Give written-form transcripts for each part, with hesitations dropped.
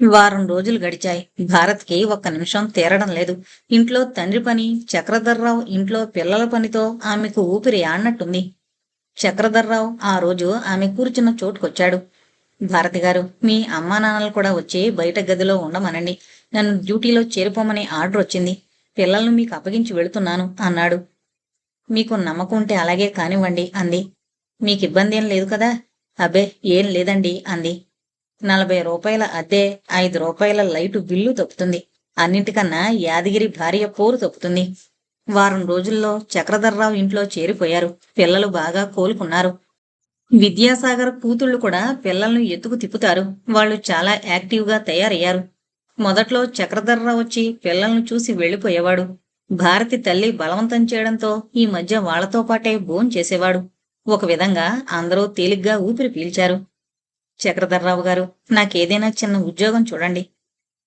వారం రోజులు గడిచాయి. భారత్‌కి ఒక్క నిమిషం తీరడం లేదు. ఇంట్లో తండ్రి పని, చక్రధర్రావు ఇంట్లో పిల్లల పనితో ఆమెకు ఊపిరి ఆడనట్టుంది. చక్రధర్రావు ఆ రోజు ఆమె కూర్చున్న చోటుకొచ్చాడు. భారతిగారు, మీ అమ్మానాన్నలు కూడా వచ్చి బయట గదిలో ఉండమనండి. నన్ను డ్యూటీలో చేరిపోమని ఆర్డర్ వచ్చింది. పిల్లల్ని మీకు అప్పగించి వెళుతున్నాను అన్నాడు. మీకు నమ్మకం ఉంటే అలాగే కానివ్వండి అంది. మీకిబ్బందేం లేదు కదా? అబ్బే, ఏం లేదండి అంది. రూ. 40 అద్దె, రూ. 5 లైటు బిల్లు తప్పుతుంది. అన్నింటికన్నా యాదగిరి భార్య పోరు తప్పుతుంది. వారం రోజుల్లో చక్రధర్రావు ఇంట్లో చేరిపోయారు. పిల్లలు బాగా కోలుకున్నారు. విద్యాసాగర్ కూతుళ్ళు కూడా పిల్లలను ఎత్తుకు తిప్పుతారు. వాళ్ళు చాలా యాక్టివ్గా తయారయ్యారు. మొదట్లో చక్రధర్రావు వచ్చి పిల్లలను చూసి వెళ్లిపోయేవాడు. భారతి తల్లి బలవంతం చేయడంతో ఈ మధ్య వాళ్లతో పాటే భోంచేసేవాడు. ఒక విధంగా అందరూ తేలిగ్గా ఊపిరి పీల్చారు. చక్రధర్రావు గారు, నాకేదైనా చిన్న ఉద్యోగం చూడండి.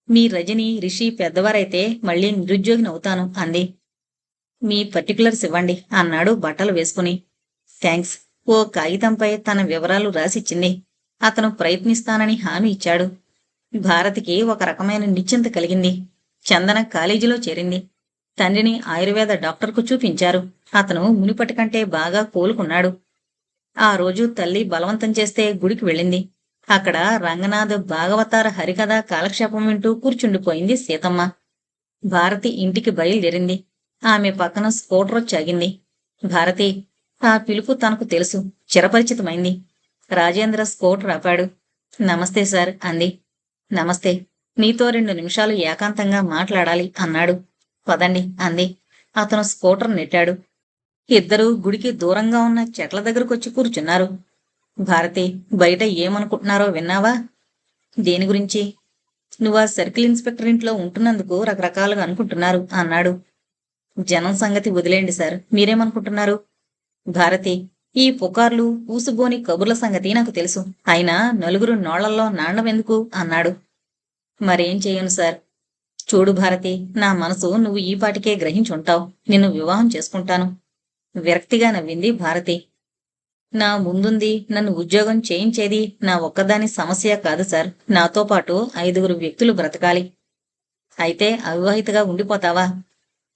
మీ రజని, రిషి పెద్దవారైతే మళ్ళీ నిరుద్యోగినవుతాను అంది. మీ పర్టికులర్స్ ఇవ్వండి అన్నాడు బట్టలు వేసుకుని. థ్యాంక్స్. ఓ కాగితంపై తన వివరాలు రాసిచ్చింది. అతను ప్రయత్నిస్తానని హామీ ఇచ్చాడు. భారతికి ఒక రకమైన నిశ్చింత కలిగింది. చందన కాలేజీలో చేరింది. తండ్రిని ఆయుర్వేద డాక్టర్కు చూపించారు. అతను మునిపటి కంటే బాగా కోలుకున్నాడు. ఆ రోజు తల్లి బలవంతం చేస్తే గుడికి వెళ్ళింది. అక్కడ రంగనాథ్ భాగవతార హరికథ కాలక్షేపం వింటూ కూర్చుండిపోయింది సీతమ్మ. భారతి ఇంటికి బయలుదేరింది. ఆమె పక్కన స్కూటర్ వచ్చాగింది. భారతి, ఆ పిలుపు తనకు తెలుసు, చిరపరిచితమైంది. రాజేంద్ర స్కూటర్ ఆపాడు. నమస్తే సార్ అంది. నమస్తే. నీతో 2 నిమిషాలు ఏకాంతంగా మాట్లాడాలి అన్నాడు. పదండి అంది. అతను స్కూటర్ నెట్టాడు. ఇద్దరూ గుడికి దూరంగా ఉన్న చెట్ల దగ్గరకొచ్చి కూర్చున్నారు. భారతి, బయట ఏమనుకుంటున్నారో విన్నావా? దేని గురించి? నువ్వా సర్కిల్ ఇన్స్పెక్టర్ ఇంట్లో ఉంటున్నందుకు రకరకాలుగా అనుకుంటున్నారు అన్నాడు. జనం సంగతి వదిలేండి సార్, మీరేమనుకుంటున్నారు? భారతి, ఈ పుకార్లు, ఊసుబోని కబుర్ల సంగతి నాకు తెలుసు. అయినా నలుగురు నోళ్లల్లో నాండమెందుకు అన్నాడు. మరేం చేయను సార్. చూడు భారతి, నా మనసు నువ్వు ఈపాటికే గ్రహించుంటావు. నిన్ను వివాహం చేసుకుంటాను. విరక్తిగా నవ్వింది భారతి. నా ముందుంది నన్ను ఉద్యోగం చేయించేది నా ఒక్కదాని సమస్య కాదు సార్. నాతో పాటు 5 వ్యక్తులు బ్రతకాలి. అయితే అవివాహితగా ఉండిపోతావా?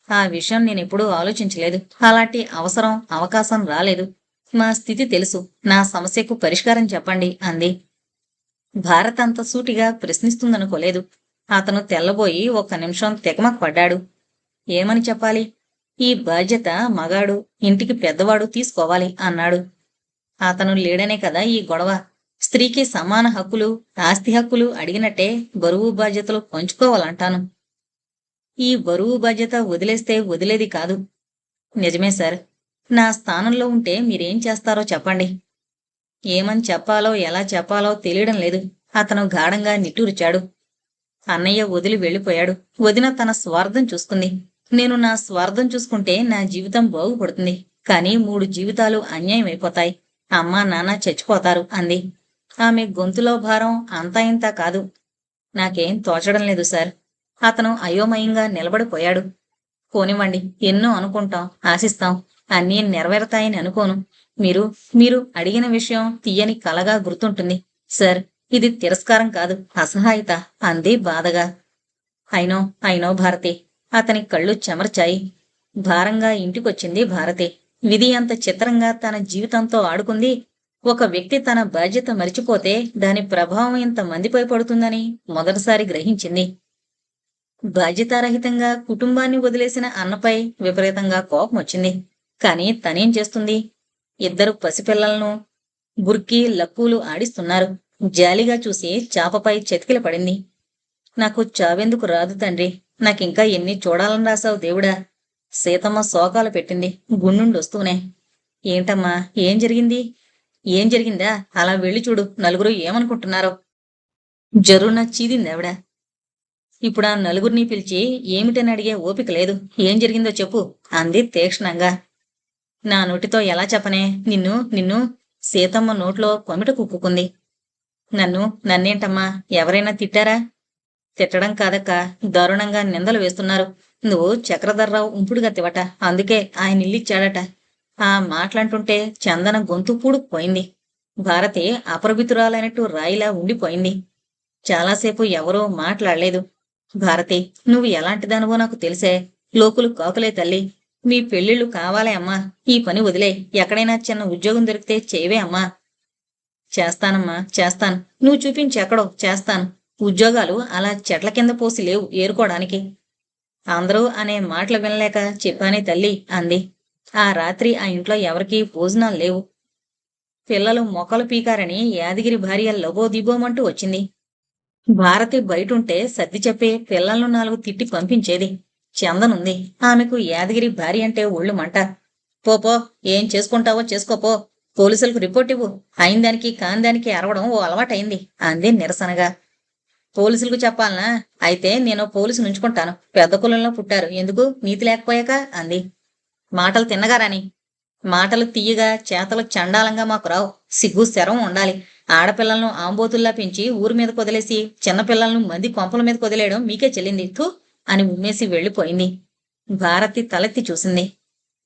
ఆ విషయం నేనెప్పుడూ ఆలోచించలేదు. అలాంటి అవసరం, అవకాశం రాలేదు. మా స్థితి తెలుసు. నా సమస్యకు పరిష్కారం చెప్పండి అంది. భారత్ అంత సూటిగా ప్రశ్నిస్తుందనుకోలేదు. అతను తెల్లబోయి ఒక్క నిమిషం తికమక పడ్డాడు. ఏమని చెప్పాలి? ఈ బాధ్యత మగాడు, ఇంటికి పెద్దవాడు తీసుకోవాలి అన్నాడు. అతను లేడనే కదా ఈ గొడవ. స్త్రీకి సమాన హక్కులు, ఆస్తి హక్కులు అడిగినట్టే బరువు బాధ్యతలు పంచుకోవాలంటాను. ఈ బరువు బాధ్యత వదిలేస్తే వదిలేది కాదు. నిజమే సార్. నా స్థానంలో ఉంటే మీరేం చేస్తారో చెప్పండి. ఏమని చెప్పాలో, ఎలా చెప్పాలో తెలియడం లేదు. అతను గాఢంగా నిట్టూర్చాడు. అన్నయ్య వదిలి వెళ్ళిపోయాడు. వదిన తన స్వార్థం చూసుకుంది. నేను నా స్వార్థం చూసుకుంటే నా జీవితం బాగుపడుతుంది. కానీ 3 జీవితాలు అన్యాయం అయిపోతాయి. అమ్మా నాన్న చచ్చిపోతారు అంది. ఆమె గొంతులో భారం అంతా ఇంతా కాదు. నాకేం తోచడం లేదు సార్. అతను అయోమయంగా నిలబడిపోయాడు. పోనివ్వండి, ఎన్నో అనుకుంటాం, ఆశిస్తాం. అన్నీ నెరవేరతాయని అనుకోను. మీరు మీరు అడిగిన విషయం తీయని కలగా గుర్తుంటుంది సార్. ఇది తిరస్కారం కాదు, అసహాయత అంది బాధగా. అయినో అయినో భారతి. అతని కళ్ళు చెమర్చాయి. భారంగా ఇంటికొచ్చింది భారతి. విధి అంత చిత్రంగా తన జీవితంతో ఆడుకుంది. ఒక వ్యక్తి తన బాధ్యత మరిచిపోతే దాని ప్రభావం ఇంత మందిపై పడుతుందని మొదటిసారి గ్రహించింది. బాధ్యతారహితంగా కుటుంబాన్ని వదిలేసిన అన్నపై విపరీతంగా కోపం వచ్చింది. కాని తనేం చేస్తుంది? 2 పసిపిల్లలను బుర్కీ లక్కూలు ఆడిస్తున్నారు. జాలిగా చూసి చాపపై చతికిల పడింది. నాకు చావెందుకు రాదు తండ్రి. నాకింకా ఎన్ని చూడాలని రాసావు దేవుడా. సీతమ్మ శోకాలు పెట్టింది గుండుండొస్తూనే. ఏంటమ్మా, ఏం జరిగింది? ఏం జరిగిందా? అలా వెళ్ళి చూడు, నలుగురు ఏమనుకుంటున్నారో. జరున చీదిందావిడ. ఇప్పుడా నలుగురిని పిలిచి ఏమిటని అడిగే ఓపిక లేదు. ఏం జరిగిందో చెప్పు అంది తీక్షణంగా. నా నోటితో ఎలా చెప్పనే? నిన్ను నిన్ను సీతమ్మ నోట్లో కొమిట కుక్కుకుంది. నన్నేంటమ్మా, ఎవరైనా తిట్టారా? తిట్టడం కాదక్క, దారుణంగా నిందలు వేస్తున్నారు. నువ్వు చక్రధర్రావు ఉంపుడుగా తివట, అందుకే ఆయన ఇల్లిచ్చాడట. ఆ మాటలంటుంటే చందన గొంతు పూడుకుపోయింది. భారతి అపరిమితురాలైనట్టు రాయిలా ఉండిపోయింది. చాలాసేపు ఎవరూ మాట్లాడలేదు. భారతి, నువ్వు ఎలాంటిదానివో నాకు తెలిసే. లోకులు కాకులే తల్లి. మీ పెళ్ళిళ్ళు కావాలే అమ్మా. ఈ పని వదిలే. ఎక్కడైనా చిన్న ఉద్యోగం దొరికితే చేయవే అమ్మా. చేస్తానమ్మా, చేస్తాను. నువ్వు చూపించెక్కడో చేస్తాను. ఉద్యోగాలు అలా చెట్ల కింద పోసి లేవు ఏరుకోవడానికి. అందరూ అనే మాటలు వినలేక చెప్పానే తల్లి అంది. ఆ రాత్రి ఆ ఇంట్లో ఎవరికీ భోజనాలు లేవు. పిల్లలు మొక్కలు పీకారని యాదగిరి భార్య లబోదిబోమంటూ వచ్చింది. భారతి బయటుంటే సర్ది చెప్పే పిల్లలను 4 తిట్టి పంపించేది. చందనుంది. ఆమెకు యాదగిరి భార్య అంటే ఒళ్ళు మంట. పో ఏం చేసుకుంటావో చేసుకోపో. పోలీసులకు రిపోర్ట్ ఇవ్వు. అయిందానికి కాందానికి అరవడం ఓ అలవాటైంది అంది నిరసనగా. పోలీసులకు చెప్పాలనా? అయితే నేను పోలీసు నుంచుకుంటాను. పెద్ద కులంలో పుట్టారు ఎందుకు నీతి లేకపోయాక అంది. మాటలు తిన్నగారాని. మాటలు తీయగా చేతలు చండాలంగా మాకు రావు. సిగ్గు శరం ఉండాలి. ఆడపిల్లలను ఆంబోతుల్లా పెంచి ఊరి మీద కొదిలేసి చిన్నపిల్లలను మంది కొంపల మీద కొదిలేయడం మీకే చెల్లింది థూ అని ఉమ్మేసి వెళ్లిపోయింది. భారతి తలెత్తి చూసింది.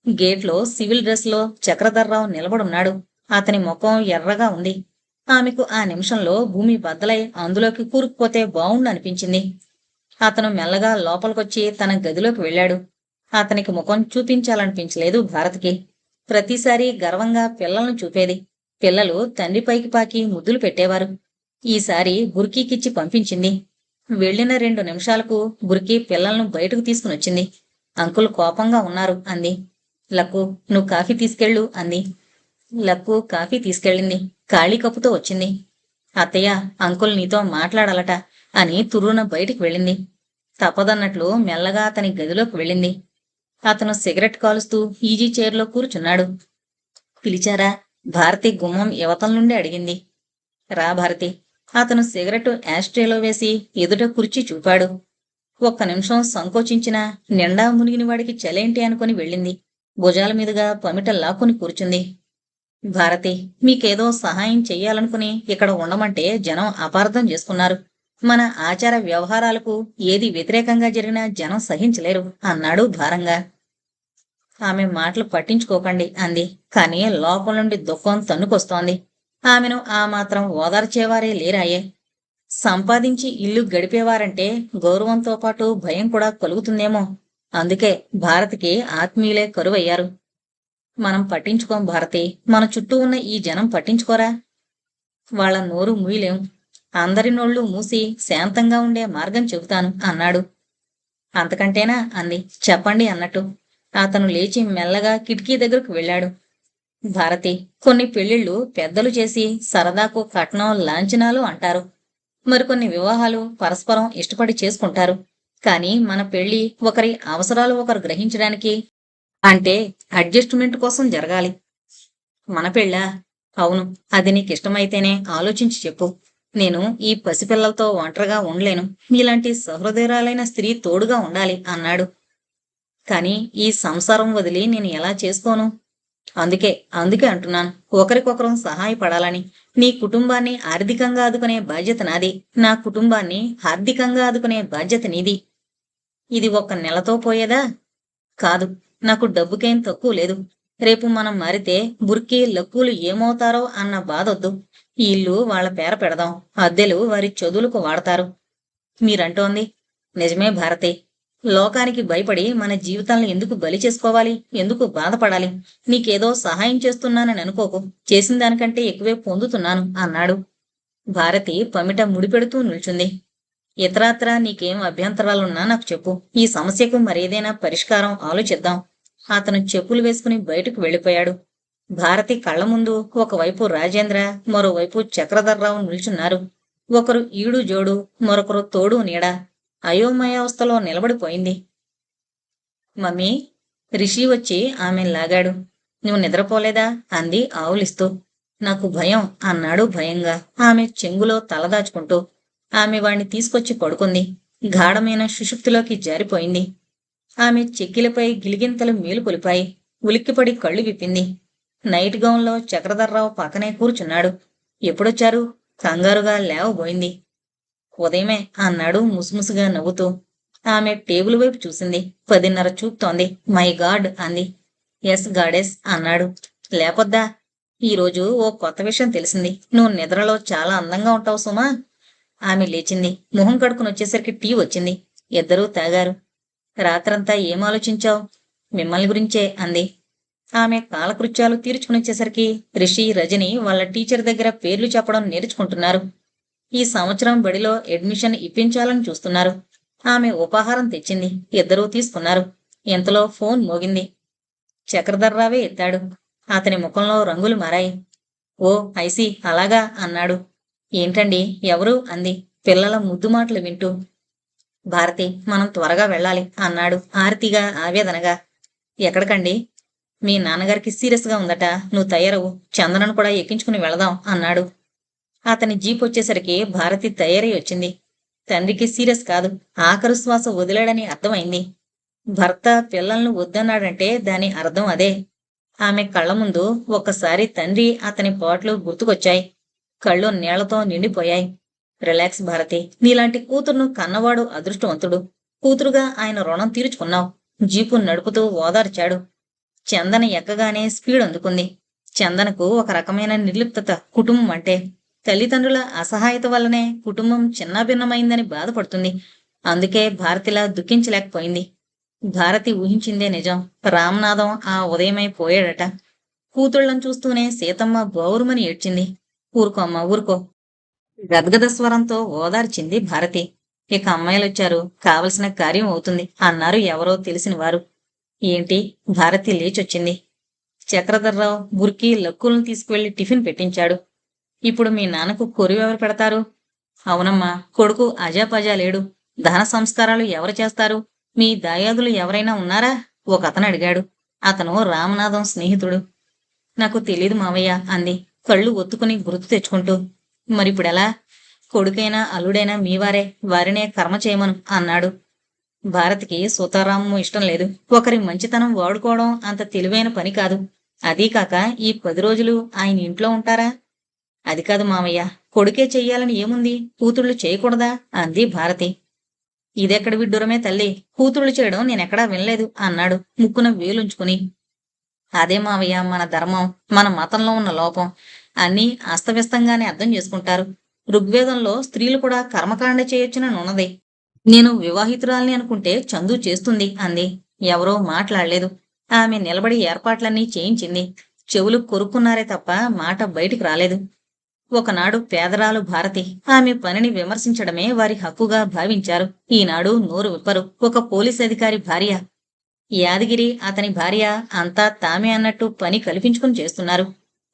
గేట్లో సివిల్ డ్రెస్లో చక్రధర్రావు నిలబడున్నాడు. అతని ముఖం ఎర్రగా ఉంది. ఆమెకు ఆ నిమిషంలో భూమి బద్దలై అందులోకి కూరుకుపోతే బావుండనిపించింది. అతను మెల్లగా లోపలికొచ్చి తన గదిలోకి వెళ్ళాడు. అతనికి ముఖం చూపించాలనిపించలేదు భారతికి. ప్రతిసారి గర్వంగా పిల్లలను చూపేది. పిల్లలు తండ్రిపైకి పాకి ముద్దులు పెట్టేవారు. ఈసారి బుర్కీకిచ్చి పంపించింది. వెళ్లిన 2 నిమిషాలకు బుర్కీ పిల్లలను బయటకు తీసుకునొచ్చింది. అంకుల్ కోపంగా ఉన్నారు అంది. లక్కు, నువ్వు కాఫీ తీసుకెళ్ళు అంది. లక్కు కాఫీ తీసుకెళ్ళింది. ఖాళీ కప్పుతో వచ్చింది. అత్తయ్య, అంకుల్ నీతో మాట్లాడాలట అని తుర్రున బయటికి వెళ్ళింది. తప్పదన్నట్లు మెల్లగా అతని గదిలోకి వెళ్ళింది. అతను సిగరెట్ కాలుస్తూ ఈజీ చైర్లో కూర్చున్నాడు. పిలిచారా? భారతి గుమ్మం యువతల నుండి అడిగింది. రా భారతి. అతను సిగరెట్ యాస్ట్రేలో వేసి ఎదుట కుర్చీ చూపాడు. ఒక్క నిమిషం సంకోచించిన నిండా మునిగిన వాడికి చలేంటి అనుకుని వెళ్ళింది. భుజాల మీదుగా పమిట లాక్కుని కూర్చుంది. భారతి, మీకేదో సహాయం చెయ్యాలనుకుని ఇక్కడ ఉండమంటే జనం అపార్థం చేసుకున్నారు. మన ఆచార వ్యవహారాలకు ఏది వ్యతిరేకంగా జరిగినా జనం సహించలేరు అన్నాడు భారంగా. ఆమె మాటలు పట్టించుకోకండి అంది. కాని లోపల నుండి దుఃఖం తన్నుకొస్తోంది. ఆమెను ఆ మాత్రం ఓదార్చేవారే లేరాయే. సంపాదించి ఇల్లు గడిపేవారంటే గౌరవంతో పాటు భయం కూడా కలుగుతుందేమో. అందుకే భారతికి ఆత్మీయులే కరువయ్యారు. మనం పట్టించుకోం భారతి. మన చుట్టూ ఉన్న ఈ జనం పట్టించుకోరా? వాళ్ళ నోరు మూయలేం. అందరి నోళ్లు మూసి శాంతంగా ఉండే మార్గం చెబుతాను అన్నాడు. అంతకంటేనా అంది. చెప్పండి అన్నట్టు. అతను లేచి మెల్లగా కిటికీ దగ్గరకు వెళ్ళాడు. భారతి, కొన్ని పెళ్లిళ్లు పెద్దలు చేసి సరదాకు కట్నం లాంఛనాలు అంటారు. మరికొన్ని వివాహాలు పరస్పరం ఇష్టపడి చేసుకుంటారు. కాని మన పెళ్లి ఒకరి అవసరాలు ఒకరు గ్రహించడానికి, అంటే అడ్జస్ట్మెంట్ కోసం జరగాలి. మన పెళ్ళా? అవును. అది నీకిష్టమైతేనే ఆలోచించి చెప్పు. నేను ఈ పసిపిల్లలతో ఒంటరిగా ఉండలేను. మీలాంటి సహృదయురాలైన స్త్రీ తోడుగా ఉండాలి అన్నాడు. కాని ఈ సంసారం వదిలి నేను ఎలా చేసుకోను? అందుకే అంటున్నాను. ఒకరికొకరం సహాయపడాలని. నీ కుటుంబాన్ని ఆర్థికంగా ఆదుకునే బాధ్యత నాది. నా కుటుంబాన్ని హార్దికంగా ఆదుకునే బాధ్యత నీది. ఇది 1 నెలతో పోయేదా? కాదు. నాకు డబ్బుకేం తక్కువ లేదు. రేపు మనం మారితే బుర్కీ లక్కులు ఏమవుతారో అన్న బాధొద్దు. ఈ ఇల్లు వాళ్ల పేర పెడదాం. అద్దెలు వారి చదువులకు వాడతారు. మీరంటోంది నిజమే భారతి. లోకానికి భయపడి మన జీవితాలను ఎందుకు బలి చేసుకోవాలి? ఎందుకు బాధపడాలి? నీకేదో సహాయం చేస్తున్నానని అనుకోకు. చేసిన దానికంటే ఎక్కువే పొందుతున్నాను అన్నాడు. భారతి పమిట ముడిపెడుతూ నిల్చుంది. ఇతరాత్రా నీకేం అభ్యంతరాలున్నా నాకు చెప్పు. ఈ సమస్యకు మరేదైనా పరిష్కారం ఆలోచిద్దాం. అతను చెప్పులు వేసుకుని బయటకు వెళ్ళిపోయాడు. భారతి కళ్ల ముందు ఒకవైపు రాజేంద్ర, మరోవైపు చక్రధర్రావు నిల్చున్నారు. ఒకరు ఈడు జోడు, మరొకరు తోడు నీడ. అయోమయావస్థలో నిలబడిపోయింది. మమ్మీ, రిషి వచ్చి ఆమె లాగాడు. నువ్వు నిద్రపోలేదా అంది ఆవులిస్తూ. నాకు భయం అన్నాడు భయంగా, ఆమె చెంగులో తలదాచుకుంటూ. ఆమె వాణ్ణి తీసుకొచ్చి పడుకుంది. గాఢమైన సుషుప్తిలోకి జారిపోయింది. ఆమె చెక్కిలపై గిలిగింతలు మేలుకొలిపాయి. ఉలిక్కిపడి కళ్ళు విప్పింది. నైట్ గౌన్లో చక్రధర్రావు పక్కనే కూర్చున్నాడు. ఎప్పుడొచ్చారు? కంగారుగా లేవబోయింది. ఉదయమే అన్నాడు ముసుముసుగా నవ్వుతూ. ఆమె టేబుల్ వైపు చూసింది. 10:30 చూపుతోంది. మై గాడ్ అంది. ఎస్ గాడెస్ అన్నాడు. లేపొద్దా? ఈరోజు ఓ కొత్త విషయం తెలిసింది. నువ్వు నిద్రలో చాలా అందంగా ఉంటావు సుమా. ఆమె లేచింది. మొహం కడుకుని వచ్చేసరికి టీ వచ్చింది. ఇద్దరూ తాగారు. రాత్రంతా ఏం ఆలోచించావు? మిమ్మల్ని గురించే అంది. ఆమె కాలకృత్యాలు తీర్చుకునొచ్చేసరికి రిషి, రజని వాళ్ళ టీచర్ దగ్గర పేర్లు చెప్పడం నేర్చుకుంటున్నారు. ఈ సంవత్సరం బడిలో అడ్మిషన్ ఇప్పించాలని చూస్తున్నారు. ఆమె ఉపాహారం తెచ్చింది. ఇద్దరూ తీసుకున్నారు. ఇంతలో ఫోన్ మోగింది. చక్రధర్రావే ఎత్తాడు. అతని ముఖంలో రంగులు మారాయి. ఓ ఐసి, అలాగా అన్నాడు. ఏంటండి, ఎవరు అంది పిల్లల ముద్దు మాటలు వింటూ. భారతి, మనం త్వరగా వెళ్ళాలి అన్నాడు ఆర్తిగా, ఆవేదనగా. ఎక్కడికండి? మీ నాన్నగారికి సీరియస్ గా ఉందట. నువ్వు తయారవు, చందనను కూడా ఎక్కించుకుని వెళదాం అన్నాడు. అతని జీప్ వచ్చేసరికి భారతి తయారై వచ్చింది. తండ్రికి సీరియస్ కాదు, ఆఖరు శ్వాస వదిలాడని అర్థమైంది. భర్త పిల్లలను వద్దన్నాడంటే దాని అర్థం అదే. ఆమె కళ్ల ముందు ఒక్కసారి తండ్రి, అతని పాటలు గుర్తుకొచ్చాయి. కళ్ళు నీళ్లతో నిండిపోయాయి. రిలాక్స్ భారతి, నీలాంటి కూతురును కన్నవాడు అదృష్టవంతుడు. కూతురుగా ఆయన రుణం తీర్చుకున్నావు. జీపు నడుపుతూ ఓదార్చాడు. చందన ఎక్కగానే స్పీడ్ అందుకుంది. చందనకు ఒక రకమైన నిర్లిప్తత కుటుంబం అంటే. తల్లిదండ్రుల అసహాయత వల్లనే కుటుంబం చిన్నాభిన్నమైందని బాధపడుతుంది. అందుకే భారతిలా దుఃఖించలేకపోయింది. భారతి ఊహించిందే నిజం. రామనాథం ఆ ఉదయమై పోయాడట. కూతుళ్లను చూస్తూనే సీతమ్మ బౌరుమని ఏడ్చింది. ఊరుకో అమ్మా, ఊరుకో. గద్గద స్వరంతో ఓదార్చింది భారతి. ఇక అమ్మాయిలొచ్చారు, కావలసిన కార్యం అవుతుంది అన్నారు ఎవరో తెలిసిన వారు. ఏంటి? భారతి లేచొచ్చింది. చక్రధర్రావు బుర్కి లక్కులను తీసుకువెళ్లి టిఫిన్ పెట్టించాడు. ఇప్పుడు మీ నాన్నకు కొరివెవరు పెడతారు? అవునమ్మా, కొడుకు అజాపజా లేడు. దహన సంస్కారాలు ఎవరు చేస్తారు? మీ దాయాదులు ఎవరైనా ఉన్నారా? ఒక అతను అడిగాడు. అతను రామనాథం స్నేహితుడు. నాకు తెలీదు మావయ్య అంది కళ్ళు ఒత్తుకుని గుర్తు తెచ్చుకుంటూ. మరిప్పుడెలా? కొడుకైనా అల్లుడైనా మీవారే, వారినే కర్మ చేయమను అన్నాడు. భారతికి సుతారాము ఇష్టం లేదు. ఒకరి మంచితనం వాడుకోవడం అంత తెలివైన పని కాదు. అదీకాక ఈ 10 రోజులు ఆయన ఇంట్లో ఉంటారా? అది కాదు మామయ్య, కొడుకే చెయ్యాలని ఏముంది, కూతుళ్ళు చేయకూడదా అంది భారతి. ఇదెక్కడి విడ్డూరమే తల్లి, కూతుళ్ళు చేయడం నేనెక్కడా వినలేదు అన్నాడు ముక్కున వేలుంచుకుని. అదే మావయ్య మన ధర్మం, మన మతంలో ఉన్న లోపం. అన్నీ అస్తవ్యస్తంగానే అర్థం చేసుకుంటారు. ఋగ్వేదంలో స్త్రీలు కూడా కర్మకాండ చేయొచ్చునని ఉన్నది. నేను వివాహితురాల్ని అనుకుంటే చందు చేస్తుంది అంది. ఎవరో మాట్లాడలేదు. ఆమె నిలబడి ఏర్పాట్లన్నీ చేయించింది. చెవులు కొరుక్కున్నారే తప్ప మాట బయటికి రాలేదు. ఒకనాడు పేదరాలు భారతి. ఆమె పనిని విమర్శించడమే వారి హక్కుగా భావించారు. ఈనాడు నోరు విప్పరు. ఒక పోలీస్ అధికారి భార్య, యాదగిరి అతని భార్య అంతా తామే అన్నట్టు పని కల్పించుకుని చేస్తున్నారు.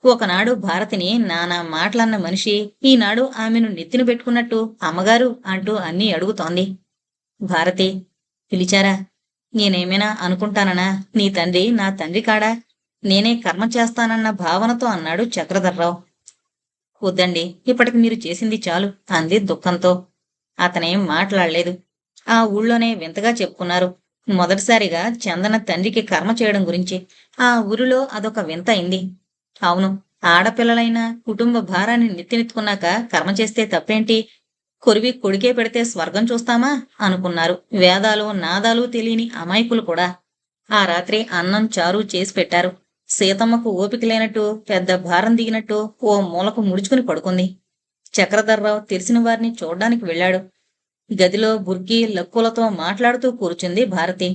ఒకనాడు భారతిని నానా మాటలన్న మనిషి ఈనాడు ఆమెను నెత్తిన పెట్టుకున్నట్టు అమ్మగారు అంటూ అన్నీ అడుగుతోంది. భారతి, పిలిచారా? నేనేమైనా అనుకుంటాననా? నీ తండ్రి నా తండ్రి కాడా? నేనే కర్మ చేస్తానన్న భావనతో అన్నాడు చక్రధర్రావు. వద్దండి, ఇప్పటికి మీరు చేసింది చాలు అంది దుఃఖంతో. అతనేం మాట్లాడలేదు. ఆ ఊళ్ళోనే వింతగా చెప్పుకున్నారు. మొదటిసారిగా చందన తండ్రికి కర్మ చేయడం గురించి. ఆ ఊరిలో అదొక వింత అయింది. అవును, ఆడపిల్లలైనా కుటుంబ భారాన్ని నెత్తినెత్తుకున్నాక కర్మ చేస్తే తప్పేంటి? కొరివి కొడికే పెడితే స్వర్గం చూస్తామా అనుకున్నారు వేదాలు నాదాలు తెలియని అమాయకులు కూడా. ఆ రాత్రి అన్నం చారు చేసి పెట్టారు. సీతమ్మకు ఓపిక లేనట్టు పెద్ద భారం దిగినట్టు ఓ మూలకు ముడుచుకుని పడుకుంది. చక్రధర్రావు తెలిసిన వారిని చూడ్డానికి వెళ్ళాడు. గదిలో బుర్కి లక్కులతో మాట్లాడుతూ కూర్చుంది భారతి.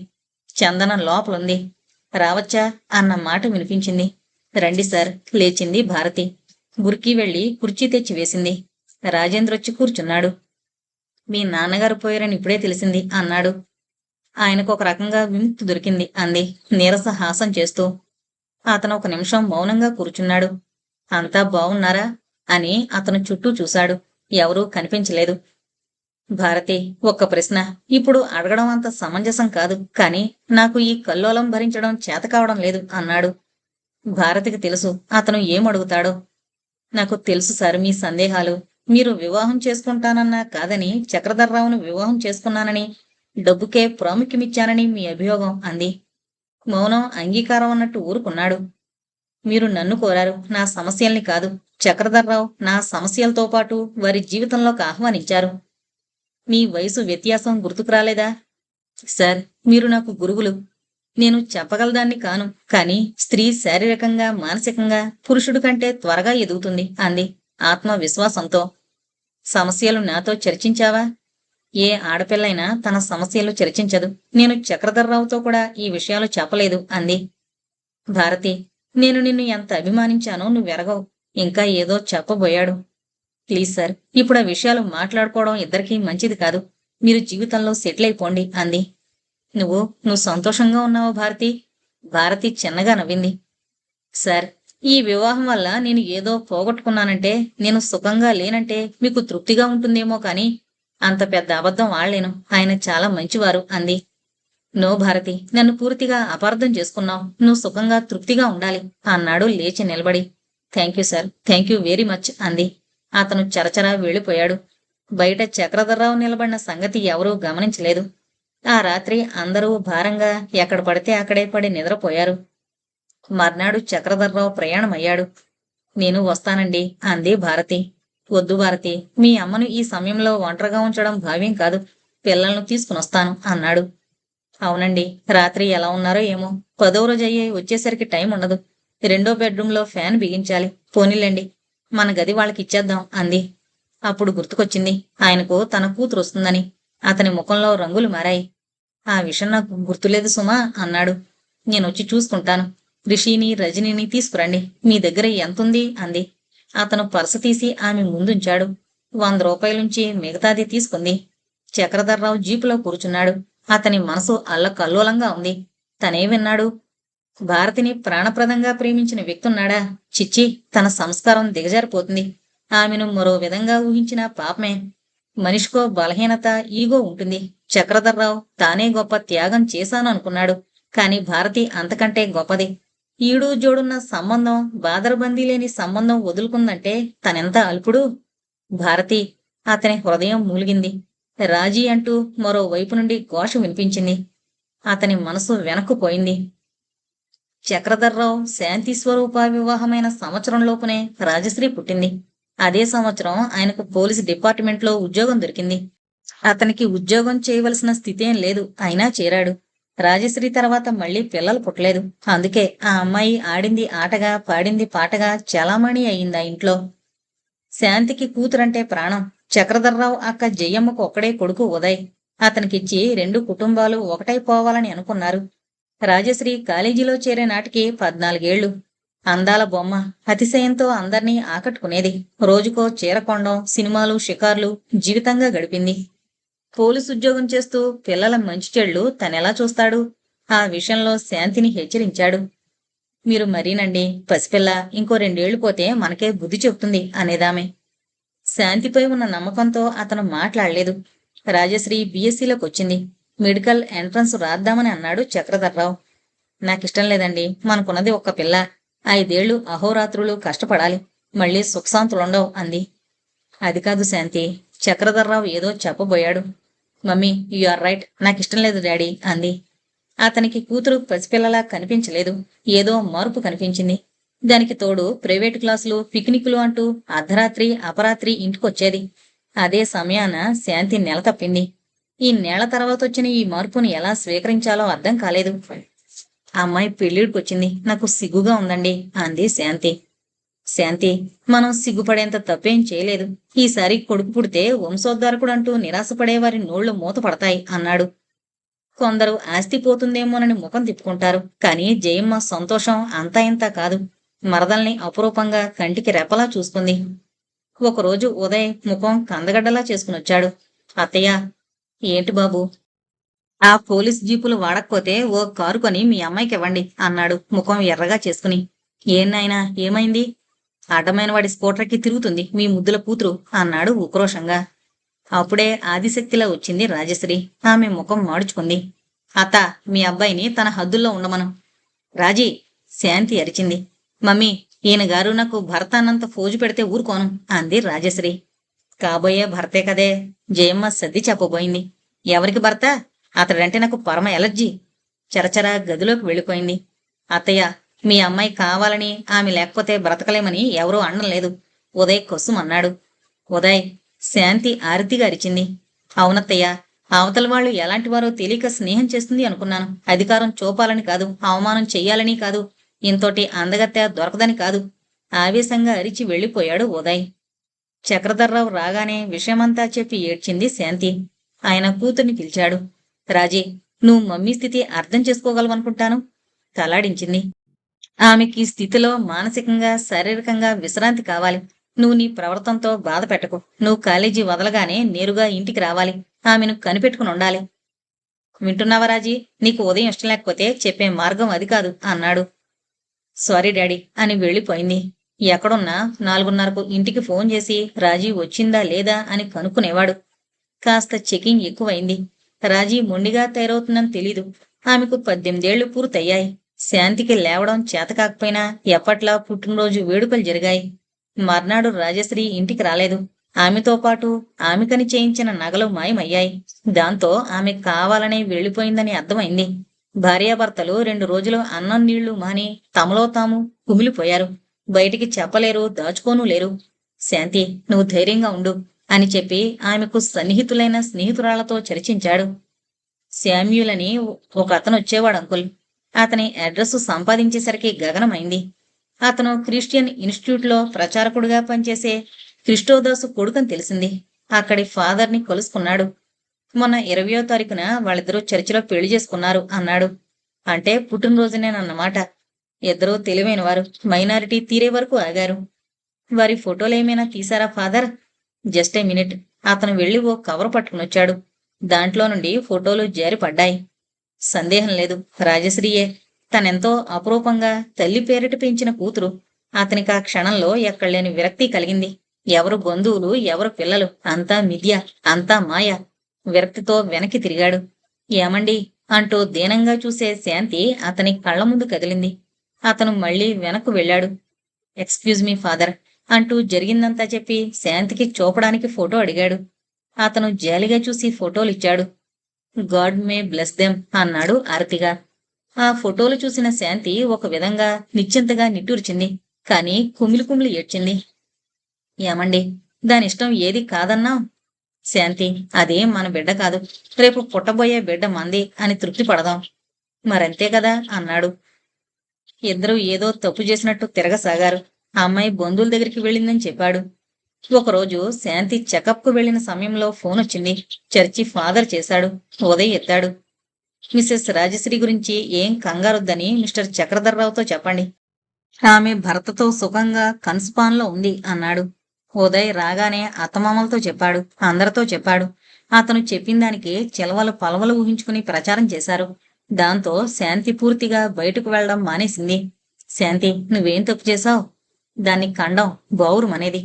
చందనం లోపలుంది. రావచ్చా అన్న మాట వినిపించింది. రండి సార్, లేచింది భారతి. బుర్కి వెళ్లి కుర్చీ తెచ్చి వేసింది. రాజేంద్రొచ్చి కూర్చున్నాడు. మీ నాన్నగారు పోయారని ఇప్పుడే తెలిసింది అన్నాడు. ఆయనకు ఒక రకంగా విముక్తి దొరికింది అంది నీరస హాసం చేస్తూ. అతను ఒక నిమిషం మౌనంగా కూర్చున్నాడు. అంతా బావున్నారా అని అతను చుట్టూ చూశాడు. ఎవరూ కనిపించలేదు. భారతి, ఒక్క ప్రశ్న. ఇప్పుడు అడగడం అంత సమంజసం కాదు, కాని నాకు ఈ కల్లోలం భరించడం చేతకావడం లేదు అన్నాడు. భారతికి తెలుసు అతను ఏమడుగుతాడో. నాకు తెలుసు సార్ మీ సందేహాలు. మీరు వివాహం చేసుకుంటానన్నా కాదని, చక్రధర్రావును వివాహం చేసుకున్నానని, డబ్బుకే ప్రాముఖ్యమిచ్చానని మీ అభియోగం అంది. మౌనం అంగీకారం అన్నట్టు ఊరుకున్నాడు. మీరు నన్ను కోరారు, నా సమస్యల్ని కాదు. చక్రధర్రావు నా సమస్యలతో పాటు వారి జీవితంలోకి ఆహ్వానించారు. మీ వయసు వ్యత్యాసం గుర్తుకు రాలేదా? సార్, మీరు నాకు గురువులు. నేను చెప్పగలదాన్ని కాను, కాని స్త్రీ శారీరకంగా మానసికంగా పురుషుడి కంటే త్వరగా ఎదుగుతుంది అంది ఆత్మవిశ్వాసంతో. సమస్యలు నాతో చర్చించావా? ఏ ఆడపిల్లైనా తన సమస్యలు చర్చించదు. నేను చక్రధర్రావుతో కూడా ఈ విషయాలు చెప్పలేదు అంది. భారతి, నేను నిన్ను ఎంత అభిమానించానో నువ్వెరగవు. ఇంకా ఏదో చెప్పబోయాడు. ప్లీజ్ సార్, ఇప్పుడు ఆ విషయాలు మాట్లాడుకోవడం ఇద్దరికీ మంచిది కాదు. మీరు జీవితంలో సెటిల్ అయిపోండి అంది. నువ్వు సంతోషంగా ఉన్నావా భారతి? భారతి చిన్నగా నవ్వింది. సార్, ఈ వివాహం వల్ల నేను ఏదో పోగొట్టుకున్నానంటే, నేను సుఖంగా లేనంటే మీకు తృప్తిగా ఉంటుందేమో కానీ అంత పెద్ద అబద్ధం ఆడలేను. ఆయన చాలా మంచివారు అంది. నో భారతి, నన్ను పూర్తిగా అపార్థం చేసుకున్నావు. నువ్వు సుఖంగా తృప్తిగా ఉండాలి అన్నాడు లేచి నిలబడి. Thank you sir, thank you very much అంది. అతను చరచరా వెళ్ళిపోయాడు. బయట చక్రధర్రావు నిలబడిన సంగతి ఎవరూ గమనించలేదు. ఆ రాత్రి అందరూ భారంగా ఎక్కడ పడితే అక్కడే పడి నిద్రపోయారు. మర్నాడు చక్రధర్రావు ప్రయాణమయ్యాడు. నేను వస్తానండి అంది భారతి. వద్దు భారతి, మీ అమ్మను ఈ సమయంలో ఒంటరిగా ఉంచడం భావ్యం కాదు. పిల్లలను తీసుకునొస్తాను అన్నాడు. అవునండి, రాత్రి ఎలా ఉన్నారో ఏమో. 10వ రోజు అయ్యే వచ్చేసరికి టైం ఉండదు. 2వ బెడ్రూంలో ఫ్యాన్ బిగించాలి. పోనీలేండి, మన గది వాళ్ళకి ఇచ్చేద్దాం అంది. అప్పుడు గుర్తుకొచ్చింది ఆయనకు తన కూతురు వస్తుందని. అతని ముఖంలో రంగులు మారాయి. ఆ విషయం నాకు గుర్తులేదు సుమా అన్నాడు. నేనొచ్చి చూసుకుంటాను. రిషిని రజనీని తీసుకురండి. మీ దగ్గర ఎంతుంది అంది. అతను పర్సు తీసి ఆమె ముందుంచాడు. 100 రూపాయలుంచి మిగతాది తీసుకుంది. చక్రధర్రావు జీపులో కూర్చున్నాడు. అతని మనసు అల్లకల్లోలంగా ఉంది. తనే విన్నాడు. భారతిని ప్రాణప్రదంగా ప్రేమించిన వ్యక్తున్నాడా? చిచ్చి, తన సంస్కారం దిగజారిపోతుంది. ఆమెను మరో విధంగా ఊహించిన పాపమే. మనిషికో బలహీనత, ఈగో ఉంటుంది. చక్రధర్రావు తానే గొప్ప త్యాగం చేశాను అనుకున్నాడు. కాని భారతి అంతకంటే గొప్పది. ఈడు జోడున్న సంబంధం, బాదరబందీ లేని సంబంధం వదులుకుందంటే తనెంత అల్పుడు. భారతి, అతని హృదయం మూలిగింది. రాజీ అంటూ మరోవైపు నుండి ఘోష వినిపించింది. అతని మనసు వెనక్కుపోయింది. చక్రధర్రావు శాంతి స్వరూప వివాహమైన సంవత్సరంలోపునే రాజశ్రీ పుట్టింది. అదే సంవత్సరం ఆయనకు పోలీసు డిపార్ట్మెంట్లో ఉద్యోగం దొరికింది. అతనికి ఉద్యోగం చేయవలసిన స్థితేం లేదు, అయినా చేరాడు. రాజశ్రీ తర్వాత మళ్లీ పిల్లలు పుట్టలేదు. అందుకే ఆ అమ్మాయి ఆడింది ఆటగా, పాడింది పాటగా చలామణి అయింది ఆ ఇంట్లో. శాంతికి కూతురంటే ప్రాణం. చక్రధర్రావు అక్క జయమ్మకు ఒక్కడే కొడుకు ఉదయ్. అతనికిచ్చి 2 కుటుంబాలు ఒకటైపోవాలని అనుకున్నారు. రాజశ్రీ కాలేజీలో చేరే నాటికి 14 ఏళ్లు. అందాల బొమ్మ, అతిశయంతో అందర్నీ ఆకట్టుకునేది. రోజుకో చీరకొండం, సినిమాలు, షికార్లు జీవితంగా గడిపింది. పోలీసు ఉద్యోగం చేస్తూ పిల్లల మంచి చెడ్లు తనెలా చూస్తాడు? ఆ విషయంలో శాంతిని హెచ్చరించాడు. మీరు మరీనండి, పసిపిల్ల, ఇంకో 2 ఏళ్లు పోతే మనకే బుద్ధి చెప్తుంది అనేదామె. శాంతిపై ఉన్న నమ్మకంతో అతను మాట్లాడలేదు. రాజశ్రీ బీఎస్సీలోకి వచ్చింది. మెడికల్ ఎంట్రన్స్ రాద్దామని అన్నాడు చక్రధర్రావు. నాకిష్టం లేదండి, మనకున్నది ఒక్క పిల్ల. 5 ఏళ్లు అహోరాత్రులు కష్టపడాలి. మళ్ళీ సుఖశాంతులుండవు అంది. అది కాదు శాంతి, చక్రధర్రావు ఏదో చెప్పబోయాడు. మమ్మీ, యు ఆర్ రైట్, నాకిష్టం లేదు డాడీ అంది. అతనికి కూతురు పసిపిల్లలా కనిపించలేదు. ఏదో మార్పు కనిపించింది. దానికి తోడు ప్రైవేటు క్లాసులు, పిక్నిక్లు అంటూ అర్ధరాత్రి అపరాత్రి ఇంటికొచ్చేది. అదే సమయాన శాంతి నెల తప్పింది. ఈ నెల తర్వాత వచ్చిన ఈ మార్పుని ఎలా స్వీకరించాలో అర్థం కాలేదు. ఆ అమ్మాయి పెళ్లిడికొచ్చింది, నాకు సిగ్గుగా ఉందండి అంది శాంతి. శాంతి, మనం సిగ్గుపడేంత తప్పేం చేయలేదు. ఈసారి కొడుకు పుడితే వంశోద్ధారకుడంటూ నిరాశపడేవారి నోళ్లు మూతపడతాయి అన్నాడు. కొందరు ఆస్తి పోతుందేమోనని ముఖం తిప్పుకుంటారు. కాని జయమ్మ సంతోషం అంతా ఇంతా కాదు. మరదల్ని అపురూపంగా కంటికి రెప్పలా చూసుకుంది. ఒకరోజు ఉదయ్ ముఖం కందగడ్డలా చేసుకునొచ్చాడు. అత్తయ్య. ఏంటి బాబు? ఆ పోలీస్ జీపులు వాడకపోతే ఓ కారు కొని మీ అమ్మాయికి ఇవ్వండి అన్నాడు ముఖం ఎర్రగా చేసుకుని. నాయనా, ఏమైంది? అడ్డమైన వాడి స్కూటర్కి తిరుగుతుంది మీ ముద్దుల కూతురు అన్నాడు ఉక్రోషంగా. అప్పుడే ఆదిశక్తిలా వచ్చింది రాజశ్రీ. ఆమె ముఖం మాడుచుకుంది. అత్త, మీ అబ్బాయిని తన హద్దుల్లో ఉండమను. రాజీ, శాంతి అరిచింది. మమ్మీ, ఈయనగారు నాకు భర్త అన్నంత ఫోజు పెడితే ఊరుకోను అంది రాజశ్రీ. కాబోయే భర్తే కదే, జయమ్మ సర్ది చెప్పబోయింది. ఎవరికి భర్త? అతడంటే నాకు పరమ ఎలర్జీ. చరచరా గదిలోకి వెళ్ళిపోయింది. అత్తయ్య, మీ అమ్మాయి కావాలని, ఆమె లేకపోతే బ్రతకలేమని ఎవరూ అనడం లేదు. ఉదయ్ కొస్సుమన్నాడు. ఉదయ్, శాంతి ఆరతిగా అరిచింది. అవునత్తయ్య, అవతల వాళ్ళు ఎలాంటివారో తెలియక స్నేహం చేస్తుంది అనుకున్నాను. అధికారం చూపాలని కాదు, అవమానం చెయ్యాలని కాదు, ఇంతోటి అందగత్తె దొరకదని కాదు. ఆవేశంగా అరిచి వెళ్ళిపోయాడు ఉదయ్. చక్రధర్రావు రాగానే విషయమంతా చెప్పి ఏడ్చింది శాంతి. ఆయన కూతుర్ని పిలిచాడు. రాజీ, నువ్వు మమ్మీ స్థితి అర్థం చేసుకోగలవనుకుంటాను. తలాడించింది. ఆమెకి ఈ స్థితిలో మానసికంగా శారీరకంగా విశ్రాంతి కావాలి. నువ్వు నీ ప్రవర్తనతో బాధ పెట్టకు. నువ్వు కాలేజీ వదలగానే నేరుగా ఇంటికి రావాలి. ఆమెను కనిపెట్టుకుని ఉండాలి. వింటున్నావా రాజీ? నీకు ఉదయం ఇష్టం లేకపోతే చెప్పే మార్గం అది కాదు అన్నాడు. సారీ డాడీ అని వెళ్ళిపోయింది. ఎక్కడున్నా 4:30కు ఇంటికి ఫోన్ చేసి రాజీ వచ్చిందా లేదా అని కనుక్కునేవాడు. కాస్త చెకింగ్ ఎక్కువైంది. రాజీ మొండిగా తయారవుతుందని తెలీదు. ఆమెకు 18 ఏళ్లు పూర్తయ్యాయి. శాంతికి లేవడం చేతకాకపోయినా ఎప్పట్లా పుట్టినరోజు వేడుకలు జరిగాయి. మర్నాడు రాజశ్రీ ఇంటికి రాలేదు. ఆమెతో పాటు ఆమెకని చేయించిన నగలు మాయమయ్యాయి. దాంతో ఆమె కావాలనే వెళ్ళిపోయిందని అర్థమైంది. భార్యాభర్తలు 2 రోజులు అన్నం నీళ్లు మాని తమలో తాము కుమిలిపోయారు. బయటికి చెప్పలేరు, దాచుకోనూ లేరు. శాంతి, నువ్వు ధైర్యంగా ఉండు అని చెప్పి ఆమెకు సన్నిహితులైన స్నేహితురాళ్లతో చర్చించాడు. శామ్యూల్ అని ఒక అతను వచ్చేవాడు అంకుల్. అతని అడ్రస్ సంపాదించేసరికి గగనమైంది. అతను క్రిస్టియన్ ఇన్స్టిట్యూట్లో ప్రచారకుడిగా పనిచేసే క్రిస్టోదాసు కొడుకని తెలిసింది. అక్కడి ఫాదర్ని కలుసుకున్నాడు. మొన్న 20వ తారీఖున వాళ్ళిద్దరూ చర్చిలో పెళ్లి చేసుకున్నారు అన్నాడు. అంటే పుట్టినరోజునేనన్నమాట. ఇద్దరూ తెలివైనవారు. మైనారిటీ తీరే వరకు ఆగారు. వారి ఫోటోలేమైనా తీశారా ఫాదర్? Just a minute. అతను వెళ్లి ఓ కవర్ పట్టుకునొచ్చాడు. దాంట్లో నుండి ఫోటోలు జారిపడ్డాయి. సందేహం లేదు, రాజశ్రీయే. తనెంతో అపురూపంగా తల్లి పేరిట పెంచిన కూతురు. అతనికి ఆ క్షణంలో ఎక్కడలేని విరక్తి కలిగింది. ఎవరు బంధువులు, ఎవరు పిల్లలు, అంతా మిథ్య, అంతా మాయ. విరక్తితో వెనక్కి తిరిగాడు. ఏమండి అంటూ దీనంగా చూసే శాంతి అతని కళ్ల ముందు కదిలింది. అతను మళ్లీ వెనక్కు వెళ్ళాడు. ఎక్స్క్యూజ్ మీ ఫాదర్ అంటూ జరిగిందంతా చెప్పి శాంతికి చూపడానికి ఫోటో అడిగాడు. అతను జాలిగా చూసి ఫోటోలిచ్చాడు. గాడ్ మే బ్లెస్ దెమ్ అన్నాడు ఆర్తిగా. ఆ ఫోటోలు చూసిన శాంతి ఒక విధంగా నిశ్చింతగా నిట్టూర్చింది. కాని కుమిలి కుమిలి ఏడ్చింది. ఏమండి, దానిష్టం ఏది కాదన్నా? శాంతి, అదేం మన బిడ్డ కాదు. రేపు పుట్టబోయే బిడ్డ మంది అని తృప్తి పడదాం. మరంతే కదా అన్నాడు. ఇద్దరూ ఏదో తప్పు చేసినట్టు తిరగసాగారు. ఆ అమ్మాయి బంధువుల దగ్గరికి వెళ్ళిందని చెప్పాడు. ఒకరోజు శాంతి చెకప్కు వెళ్లిన సమయంలో ఫోన్ వచ్చింది. చర్చి ఫాదర్ చేశాడు. ఉదయ్ ఎత్తాడు. మిసెస్ రాజశ్రీ గురించి ఏం కంగారొద్దని మిస్టర్ చక్రధర్రావుతో చెప్పండి. ఆమె భర్తతో సుఖంగా కన్స్పాన్లో ఉంది అన్నాడు. ఉదయ్ రాగానే అత్తమామలతో చెప్పాడు. అందరితో చెప్పాడు. అతను చెప్పిన దానికి చిలవలు పలవలు ఊహించుకుని ప్రచారం చేశారు. దాంతో శాంతి పూర్తిగా బయటకు వెళ్లడం మానేసింది. శాంతి, నువ్వేం తప్పు చేశావు? దాన్ని కండం బౌరుమనేది.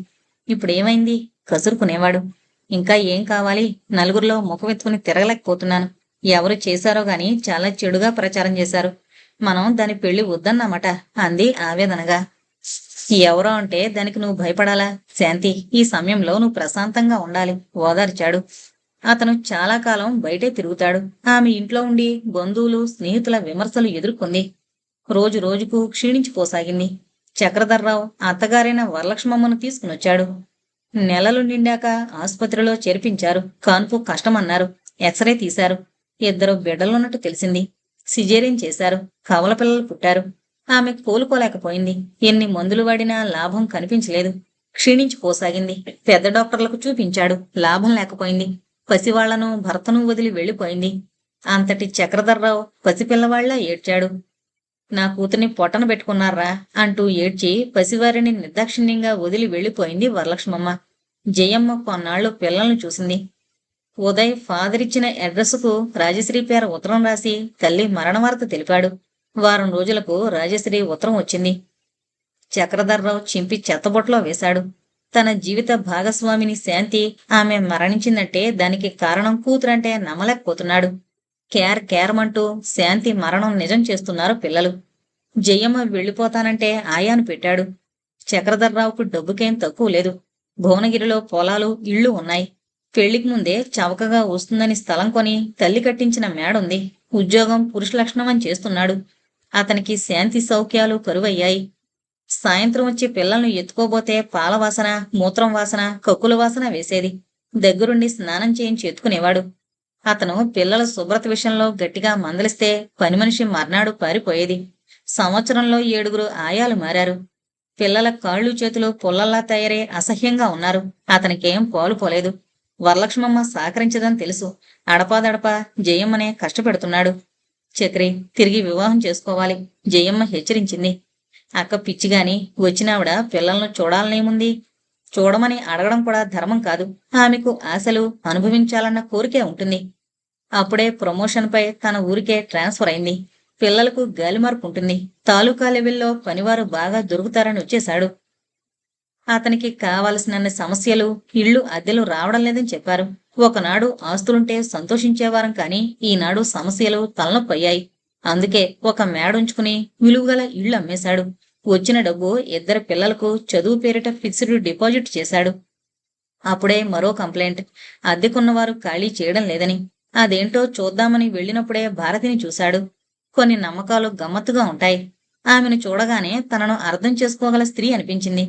ఇప్పుడేమైంది? కసురుకునేవాడు. ఇంకా ఏం కావాలి? నలుగురిలో ముఖమెత్తుకుని తిరగలేకపోతున్నాను. ఎవరు చేశారో గాని చాలా చెడుగా ప్రచారం చేశారు. మనం దాని పెళ్లి వద్దన్నామట అంది ఆవేదనగా. ఎవరో అంటే దానికి నువ్వు భయపడాలా? శాంతి, ఈ సమయంలో నువ్వు ప్రశాంతంగా ఉండాలి ఓదార్చాడు. అతను చాలా కాలం బయటే తిరుగుతాడు. ఆమె ఇంట్లో ఉండి బంధువులు స్నేహితుల విమర్శలు ఎదుర్కొంది. రోజు రోజుకు క్షీణించిపోసాగింది. చక్రధర్రావు అత్తగారైన వరలక్ష్మమ్మను తీసుకునొచ్చాడు. నెలలు నిండాక ఆసుపత్రిలో చేర్పించారు. కాన్పు కష్టమన్నారు. ఎక్స్రే తీశారు. 2 బిడ్డలున్నట్టు తెలిసింది. సిజేరియన్ చేశారు. కవల పిల్లలు పుట్టారు. ఆమె కోలుకోలేకపోయింది. ఎన్ని మందులు వాడినా లాభం కనిపించలేదు. క్షీణించిపోసాగింది. పెద్ద డాక్టర్లకు చూపించాడు. లాభం లేకపోయింది. పసివాళ్లను భర్తను వదిలి వెళ్లిపోయింది. అంతటి చక్రధర్రావు పసిపిల్లవాళ్లా ఏడ్చాడు. నా కూతుర్ని పొట్టన పెట్టుకున్నారా అంటూ ఏడ్చి పసివారిని నిర్దాక్షిణ్యంగా వదిలి వెళ్లిపోయింది వరలక్ష్మమ్మ. జయమ్మ కొన్నాళ్లు పిల్లల్ని చూసింది. ఉదయ్ ఫాదర్ ఇచ్చిన అడ్రస్కు రాజశ్రీ పేర ఉత్తరం రాసి తల్లి మరణవార్త తెలిపాడు. వారం రోజులకు రాజశ్రీ ఉత్తరం వచ్చింది. చక్రధర్రావు చింపి చెత్తబొట్లో వేశాడు. తన జీవిత భాగస్వామిని శాంతి ఆమె మరణించిందంటే దానికి కారణం కూతురంటే నమ్మలేకపోతున్నాడు. కేరమంటూ శాంతి మరణం నిజం చేస్తున్నారు పిల్లలు. జయమ్మ వెళ్ళిపోతానంటే ఆయాను పెట్టాడు. చక్రధర్రావుకు డబ్బుకేం తక్కువ లేదు. భువనగిరిలో పొలాలు, ఇళ్లు ఉన్నాయి. పెళ్లికి ముందే చవకగా వస్తుందని స్థలం కొని తల్లి కట్టించిన మేడుంది. ఉద్యోగం పురుష లక్షణమని చేస్తున్నాడు. అతనికి శాంతి సౌఖ్యాలు కరువయ్యాయి. సాయంత్రం వచ్చి పిల్లలను ఎత్తుకోబోతే పాల వాసన, మూత్రం వాసన, కక్కుల వాసన వేసేది. దగ్గరుండి స్నానం చేయించి ఎత్తుకునేవాడు. అతను పిల్లల శుభ్రత విషయంలో గట్టిగా మందలిస్తే పని మనిషి మర్నాడు పారిపోయేది. సంవత్సరంలో 7 ఆయాలు మారారు. పిల్లల కాళ్ళు చేతులు పుల్లల్లా తయారై అసహ్యంగా ఉన్నారు. అతనికేం పాలు పోలేదు. వరలక్ష్మమ్మ సహకరించదని తెలుసు. అడపాదడపా జయమ్మనే కష్టపెడుతున్నాడు. చక్రి, తిరిగి వివాహం చేసుకోవాలి, జయమ్మ హెచ్చరించింది. అక్క పిచ్చిగాని, వచ్చినావిడ పిల్లలను చూడాలనేముంది? చూడమని అడగడం కూడా ధర్మం కాదు. ఆమెకు ఆశలు, అనుభవించాలన్న కోరికే ఉంటుంది. అప్పుడే ప్రమోషన్పై తన ఊరికే ట్రాన్స్ఫర్ అయింది. పిల్లలకు గాలిమార్పు ఉంటుంది. తాలూకా లెవెల్లో పనివారు బాగా దొరుకుతారని వచ్చేశాడు. అతనికి కావలసినన్ని సమస్యలు, ఇళ్ళు అద్దెలు రావడం లేదని చెప్పారు. ఒకనాడు ఆస్తులుంటే సంతోషించేవారం కాని ఈనాడు సమస్యలు తలనొప్పయ్యాయి. అందుకే ఒక మేడుంచుకుని విలువగల ఇళ్ళు అమ్మేశాడు. వచ్చిన డబ్బు ఇద్దరు పిల్లలకు చదువు పేరిట ఫిక్స్డ్ డిపాజిట్ చేశాడు. అప్పుడే మరో కంప్లైంట్, అద్దెకున్నవారు ఖాళీ చేయడం లేదని. అదేంటో చూద్దామని వెళ్ళినప్పుడే భారతిని చూశాడు. కొన్ని నమ్మకాలు గమ్మత్తుగా ఉంటాయి. ఆమెను చూడగానే తనను అర్థం చేసుకోగల స్త్రీ అనిపించింది.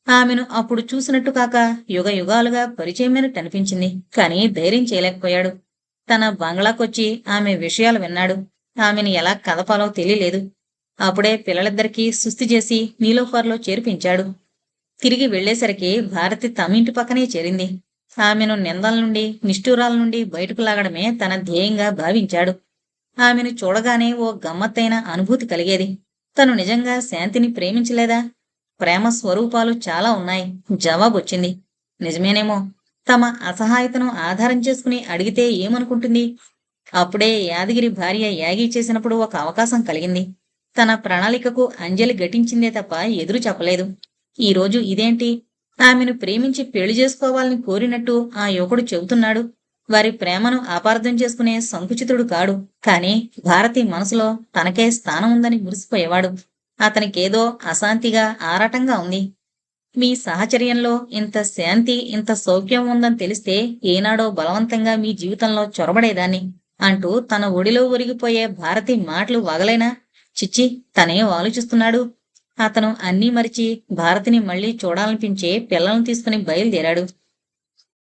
ఆమెను అప్పుడు చూసినట్టు కాక యుగ యుగాలుగా పరిచయమైనట్టు అనిపించింది. కాని ధైర్యం చేయలేకపోయాడు. తన బంగ్లాకొచ్చి ఆమె విషయాలు విన్నాడు. ఆమెను ఎలా కదపాలో తెలియలేదు. అప్పుడే పిల్లలిద్దరికీ సుస్థి చేసి నీలోఫర్లో చేర్పించాడు. తిరిగి వెళ్లేసరికి భారతి తమింటి పక్కనే చేరింది. ఆమెను నిందల నుండి, నిష్ఠూరాల నుండి బయటకు లాగడమే తన ధ్యేయంగా భావించాడు. ఆమెను చూడగానే ఓ గమ్మత్తైన అనుభూతి కలిగేది. తను నిజంగా శాంతిని ప్రేమించలేదా? ప్రేమ స్వరూపాలు చాలా ఉన్నాయి. జవాబొచ్చింది. నిజమేనేమో. తమ అసహాయతను ఆధారం చేసుకుని అడిగితే ఏమనుకుంటుంది? అప్పుడే యాదగిరి భార్య యాగి చేసినప్పుడు ఒక అవకాశం కలిగింది. తన ప్రణాళికకు అంజలి ఘటించిందే తప్ప ఎదురు చెప్పలేదు. ఈరోజు ఇదేంటి? ఆమెను ప్రేమించి పెళ్లి చేసుకోవాలని కోరినట్టు ఆ యువకుడు చెబుతున్నాడు. వారి ప్రేమను అపార్థం చేసుకునే సంకుచితుడు కాడు. కాని భారతి మనసులో తనకే స్థానం ఉందని మురిసిపోయేవాడు. అతనికేదో అశాంతిగా, ఆరాటంగా ఉంది. మీ సహచర్యంలో ఇంత శాంతి, ఇంత సౌఖ్యం ఉందని తెలిస్తే ఏనాడో బలవంతంగా మీ జీవితంలో చొరబడేదాన్ని అంటూ తన ఒడిలో ఒరిగిపోయే భారతి మాటలు వగలైనా. చిచ్చి, తనేం ఆలోచిస్తున్నాడు? అతను అన్నీ మరిచి భారతిని మళ్లీ చూడాలనిపించే పిల్లలను తీసుకుని బయలుదేరాడు.